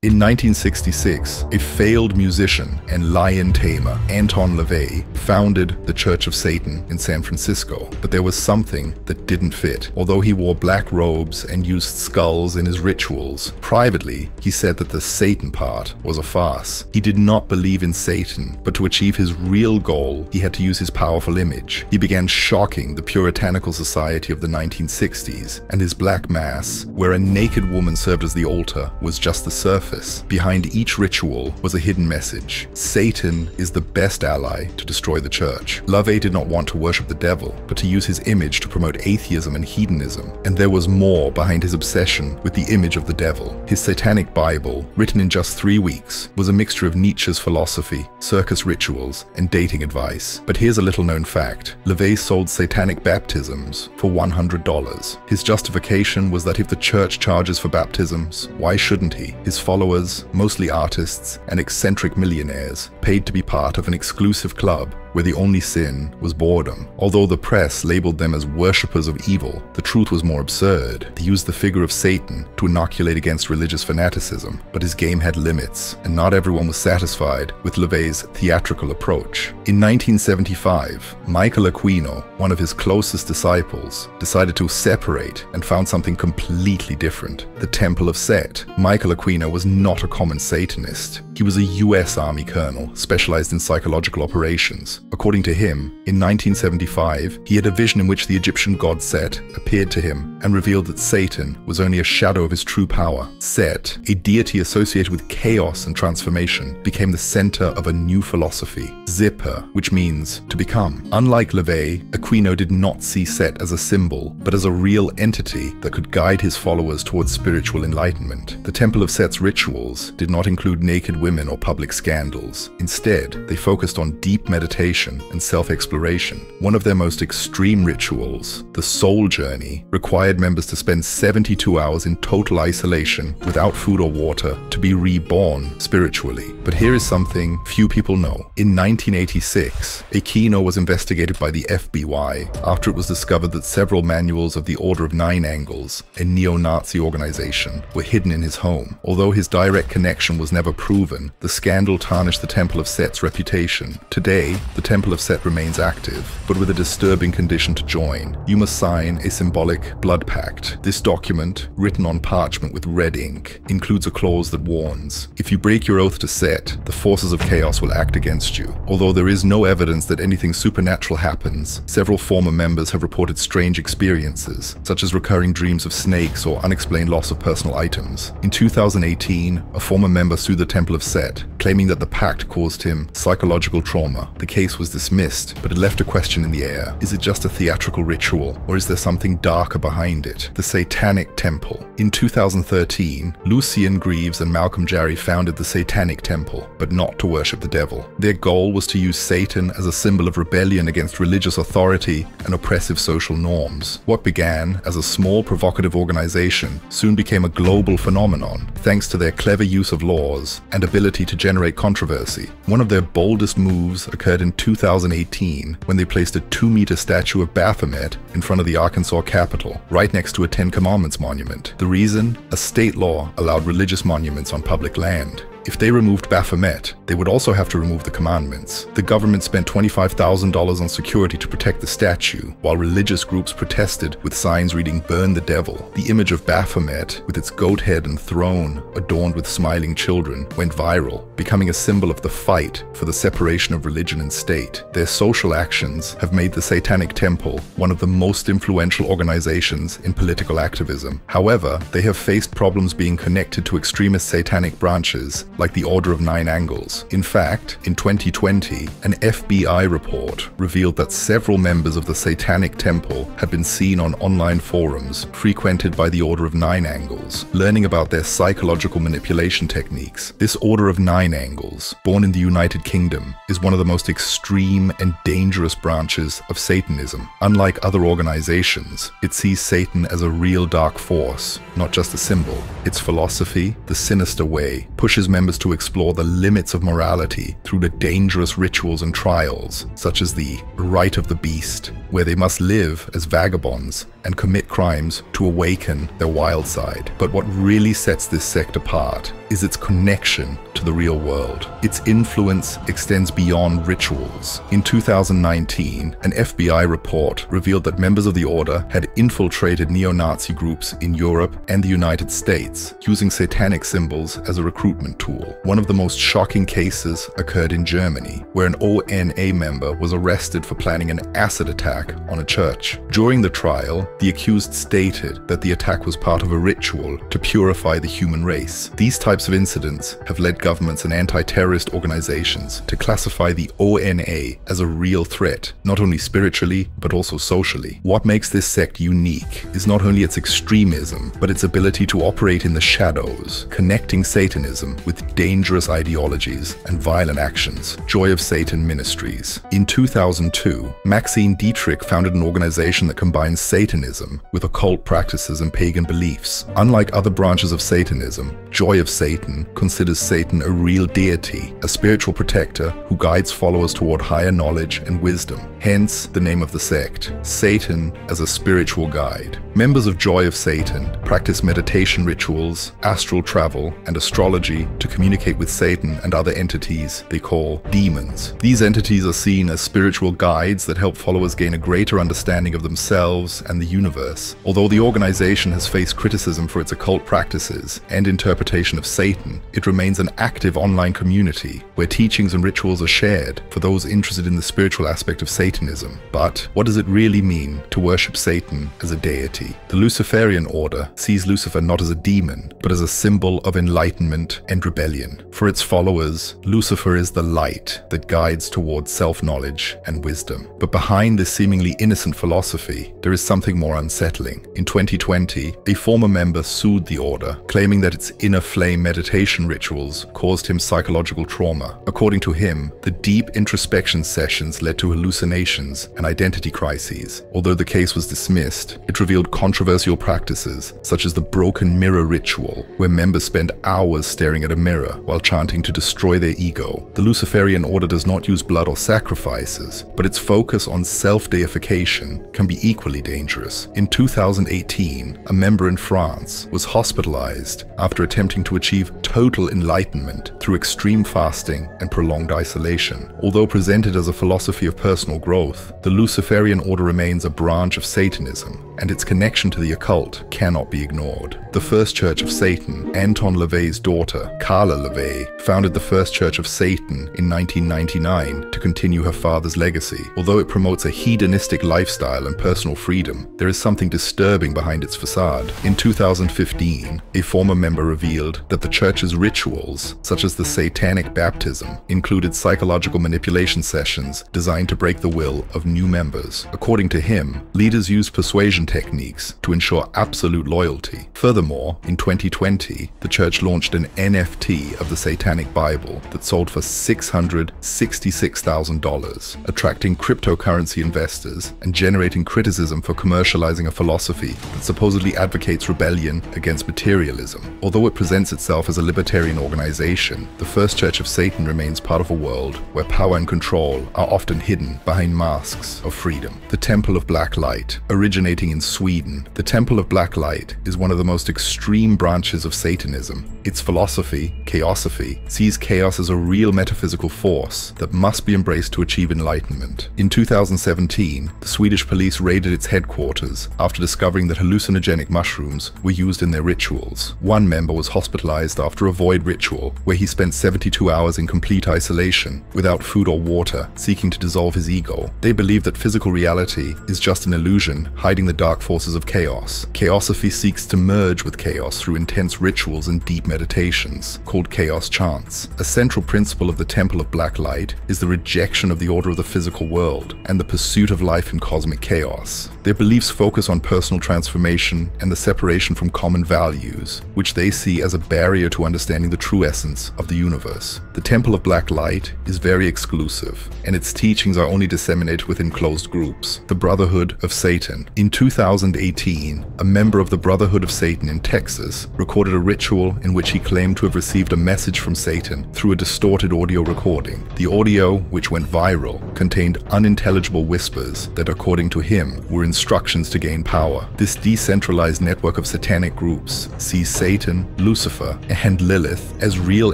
In 1966, a failed musician and lion tamer, Anton LaVey, founded the Church of Satan in San Francisco, but there was something that didn't fit. Although he wore black robes and used skulls in his rituals, privately, he said that the Satan part was a farce. He did not believe in Satan, but to achieve his real goal, he had to use his powerful image. He began shocking the puritanical society of the 1960s, and his black mass, where a naked woman served as the altar, was just the surface. Behind each ritual was a hidden message. Satan is the best ally to destroy the church. LaVey did not want to worship the devil, but to use his image to promote atheism and hedonism. And there was more behind his obsession with the image of the devil. His satanic Bible, written in just 3 weeks, was a mixture of Nietzsche's philosophy, circus rituals, and dating advice. But here's a little-known fact. LaVey sold satanic baptisms for $100. His justification was that if the church charges for baptisms, why shouldn't he? His followers, mostly artists and eccentric millionaires, paid to be part of an exclusive club where the only sin was boredom. Although the press labeled them as worshippers of evil, the truth was more absurd. They used the figure of Satan to inoculate against religious fanaticism, but his game had limits, and not everyone was satisfied with LaVey's theatrical approach. In 1975, Michael Aquino, one of his closest disciples, decided to separate and found something completely different: the Temple of Set. Michael Aquino was not a common Satanist. He was a US Army colonel specialized in psychological operations. According to him, in 1975, he had a vision in which the Egyptian god Set appeared to him and revealed that Satan was only a shadow of his true power. Set, a deity associated with chaos and transformation, became the center of a new philosophy, Zipper, which means to become. Unlike LaVey, Aquino did not see Set as a symbol, but as a real entity that could guide his followers towards spiritual enlightenment. The Temple of Set's rituals did not include naked women or public scandals. Instead, they focused on deep meditation and self-exploration. One of their most extreme rituals, the Soul Journey, required members to spend 72 hours in total isolation without food or water to be reborn spiritually. But here is something few people know. In 1986, Aquino was investigated by the FBI after it was discovered that several manuals of the Order of Nine Angles, a neo-Nazi organization, were hidden in his home. Although his direct connection was never proven, the scandal tarnished the Temple of Set's reputation. Today, the Temple of Set remains active, but with a disturbing condition to join. You must sign a symbolic blood pact. This document, written on parchment with red ink, includes a clause that warns: if you break your oath to Set, the forces of chaos will act against you. Although there is no evidence that anything supernatural happens, several former members have reported strange experiences, such as recurring dreams of snakes or unexplained loss of personal items. In 2018, a former member sued the Temple of Set, claiming that the pact caused him psychological trauma. The case was dismissed, but it left a question in the air. Is it just a theatrical ritual, or is there something darker behind it? The Satanic Temple. In 2013, Lucien Greaves and Malcolm Jarry founded the Satanic Temple, but not to worship the devil. Their goal was to use Satan as a symbol of rebellion against religious authority and oppressive social norms. What began as a small, provocative organization soon became a global phenomenon, thanks to their clever use of laws and ability to generate controversy. One of their boldest moves occurred in 2018 when they placed a 2-meter statue of Baphomet in front of the Arkansas Capitol, right next to a Ten Commandments monument. The reason? A state law allowed religious monuments on public land. If they removed Baphomet, they would also have to remove the commandments. The government spent $25,000 on security to protect the statue, while religious groups protested with signs reading "Burn the Devil." The image of Baphomet, with its goat head and throne adorned with smiling children, went viral, becoming a symbol of the fight for the separation of religion and state. Their social actions have made the Satanic Temple one of the most influential organizations in political activism. However, they have faced problems being connected to extremist satanic branches like the Order of Nine Angles. In fact, in 2020, an FBI report revealed that several members of the Satanic Temple had been seen on online forums frequented by the Order of Nine Angles, learning about their psychological manipulation techniques. This Order of Nine Angles, born in the United Kingdom, is one of the most extreme and dangerous branches of Satanism. Unlike other organizations, it sees Satan as a real dark force, not just a symbol. Its philosophy, the sinister way, pushes members members to explore the limits of morality through the dangerous rituals and trials, such as the Rite of the Beast, where they must live as vagabonds and commit crimes to awaken their wild side. But what really sets this sect apart is its connection to the real world. Its influence extends beyond rituals. In 2019, an FBI report revealed that members of the order had infiltrated neo-Nazi groups in Europe and the United States, using satanic symbols as a recruitment tool. One of the most shocking cases occurred in Germany, where an ONA member was arrested for planning an acid attack on a church. During the trial, the accused stated that the attack was part of a ritual to purify the human race. These types of incidents have led governments and anti-terrorist organizations to classify the ONA as a real threat, not only spiritually, but also socially. What makes this sect unique is not only its extremism, but its ability to operate in the shadows, connecting Satanism with dangerous ideologies and violent actions. Joy of Satan Ministries. In 2002, Maxine Dietrich founded an organization that combines Satanism with occult practices and pagan beliefs. Unlike other branches of Satanism, Joy of Satan considers Satan a real deity, a spiritual protector who guides followers toward higher knowledge and wisdom. Hence the name of the sect, Satan as a spiritual guide. Members of Joy of Satan practice meditation rituals, astral travel, and astrology to communicate with Satan and other entities they call demons. These entities are seen as spiritual guides that help followers gain a greater understanding of themselves and the universe. Although the organization has faced criticism for its occult practices and interpretation of Satan, it remains an active online community where teachings and rituals are shared for those interested in the spiritual aspect of Satanism. But what does it really mean to worship Satan as a deity? The Luciferian order sees Lucifer not as a demon, but as a symbol of enlightenment and rebellion. For its followers, Lucifer is the light that guides towards self-knowledge and wisdom. But behind this seemingly innocent philosophy, there is something more unsettling. In 2020, a former member sued the order, claiming that its inner flame meditation rituals caused him psychological trauma. According to him, the deep introspection sessions led to hallucinations and identity crises. Although the case was dismissed, it revealed controversial practices such as the broken mirror ritual, where members spend hours staring at a mirror while chanting to destroy their ego. The Luciferian order does not use blood or sacrifices, but its focus on self-deification can be equally dangerous. In 2018, a member in France was hospitalized after attempting to achieve total enlightenment through extreme fasting and prolonged isolation. Although presented as a philosophy of personal growth, the Luciferian order remains a branch of Satanism, and its connection to the occult cannot be ignored. The First Church of Satan, Anton LaVey's daughter, Carla LaVey, founded the First Church of Satan in 1999 to continue her father's legacy. Although it promotes a hedonistic lifestyle and personal freedom, there is something disturbing behind its facade. In 2015, a former member revealed that the church's rituals, such as the Satanic Baptism, included psychological manipulation sessions designed to break the will of new members. According to him, leaders used persuasion techniques to ensure absolute loyalty. Furthermore, in 2020, the church launched an NFT of the Satanic Bible that sold for $666,000, attracting cryptocurrency investors and generating criticism for commercializing a philosophy that supposedly advocates rebellion against materialism. Although it presents itself as a libertarian organization, the First Church of Satan remains part of a world where power and control are often hidden behind masks of freedom. The Temple of Black Light, originating in Sweden, the Temple of Black Light is one of the most extreme branches of Satanism. Its philosophy, Chaosophy, sees chaos as a real metaphysical force that must be embraced to achieve enlightenment. In 2017, the Swedish police raided its headquarters after discovering that hallucinogenic mushrooms were used in their rituals. One member was hospitalized after a void ritual where he spent 72 hours in complete isolation, without food or water, seeking to dissolve his ego. They believe that physical reality is just an illusion, hiding the dark forces of chaos. Chaosophy seeks to merge with chaos through intense rituals and deep meditations, called chaos chants. A central principle of the Temple of Black Light is the rejection of the order of the physical world and the pursuit of life in cosmic chaos. Their beliefs focus on personal transformation and the separation from common values, which they see as a barrier to understanding the true essence of of the universe. The Temple of Black Light is very exclusive, and its teachings are only disseminated within closed groups. The Brotherhood of Satan. In 2018, a member of the Brotherhood of Satan in Texas recorded a ritual in which he claimed to have received a message from Satan through a distorted audio recording. The audio, which went viral, contained unintelligible whispers that, according to him, were instructions to gain power. This decentralized network of satanic groups sees Satan, Lucifer, and Lilith as real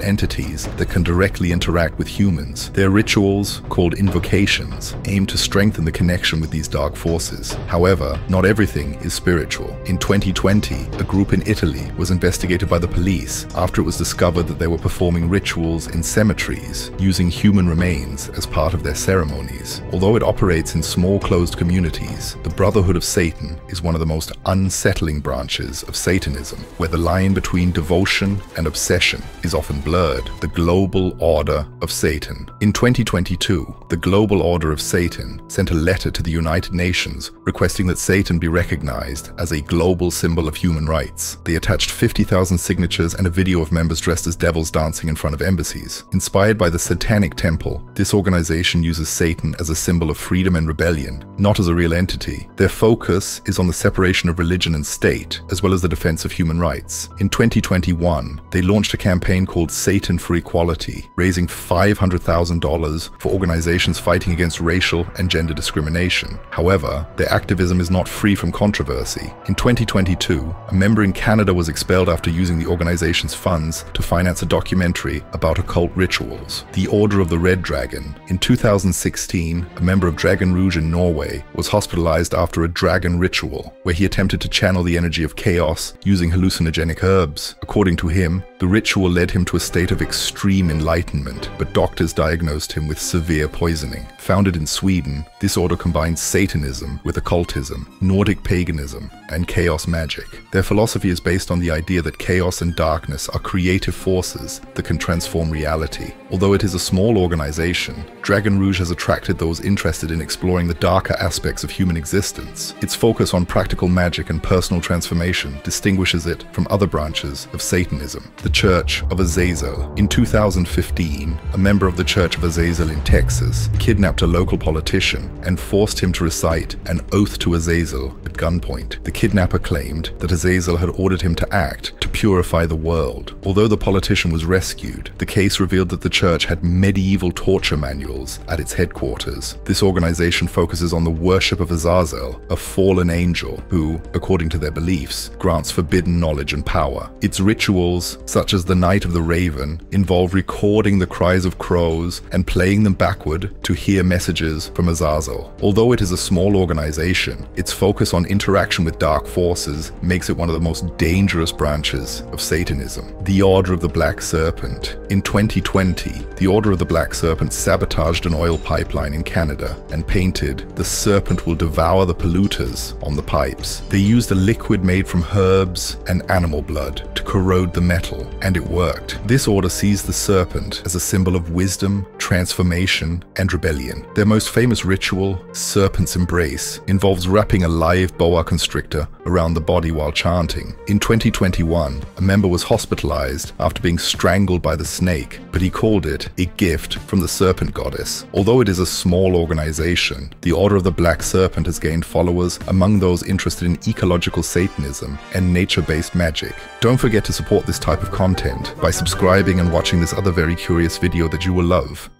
entities that can directly interact with humans. Their rituals, called invocations, aim to strengthen the connection with these dark forces. However, not everything is spiritual. In 2020, a group in Italy was investigated by the police after it was discovered that they were performing rituals in cemeteries using human remains as part of their ceremonies. Although it operates in small closed communities, the Brotherhood of Satan is one of the most unsettling branches of Satanism, where the line between devotion and obsession is often blurred. The Global Order of Satan. In 2022, the Global Order of Satan sent a letter to the United Nations requesting that Satan be recognized as a global symbol of human rights. They attached 50,000 signatures and a video of members dressed as devils dancing in front of embassies. Inspired by the Satanic Temple, this organization uses Satan as a symbol of freedom and rebellion, not as a real entity. Their focus is on the separation of religion and state, as well as the defense of human rights. In 2021, they launched a campaign called Satan for Equality, raising $500,000 for organizations fighting against racial and gender discrimination. However, their activism is not free from controversy. In 2022, a member in Canada was expelled after using the organization's funds to finance a documentary about occult rituals. The Order of the Red Dragon. In 2016, a member of Dragon Rouge in Norway was hospitalized after a dragon ritual, where he attempted to channel the energy of chaos using hallucinogenic herbs. According to him, the ritual led him to a state of extreme enlightenment, but doctors diagnosed him with severe poisoning. Founded in Sweden, this order combines Satanism with occultism, Nordic paganism, and chaos magic. Their philosophy is based on the idea that chaos and darkness are creative forces that can transform reality. Although it is a small organization, Dragon Rouge has attracted those interested in exploring the darker aspects of human existence. Its focus on practical magic and personal transformation distinguishes it from other branches of Satanism. The Church of Azazel. In 2015, a member of the Church of Azazel in Texas kidnapped a local politician and forced him to recite an oath to Azazel at gunpoint. The kidnapper claimed that Azazel had ordered him to act to purify the world. Although the politician was rescued, the case revealed that the church had medieval torture manuals at its headquarters. This organization focuses on the worship of Azazel, a fallen angel who, according to their beliefs, grants forbidden knowledge and power. Its rituals, such as the Night of the Raven, involve recording the cries of crows and playing them backward to hear messages from Azazel. Although it is a small organization, its focus on interaction with dark forces makes it one of the most dangerous branches of Satanism. The Order of the Black Serpent. In 2020, the Order of the Black Serpent sabotaged an oil pipeline in Canada and painted "The serpent will devour the polluters" on the pipes. They used a liquid made from herbs and animal blood to corrode the metal, and it worked. This order sees the serpent as a symbol of wisdom, transformation, and rebellion. Their most famous ritual, Serpent's Embrace, involves wrapping a live boa constrictor around the body while chanting. In 2021, a member was hospitalized after being strangled by the snake, but he called it a gift from the serpent goddess. Although it is a small organization, the Order of the Black Serpent has gained followers among those interested in ecological Satanism and nature-based magic. Don't forget to support this type of content by subscribing and watching this other very curious video that you will love.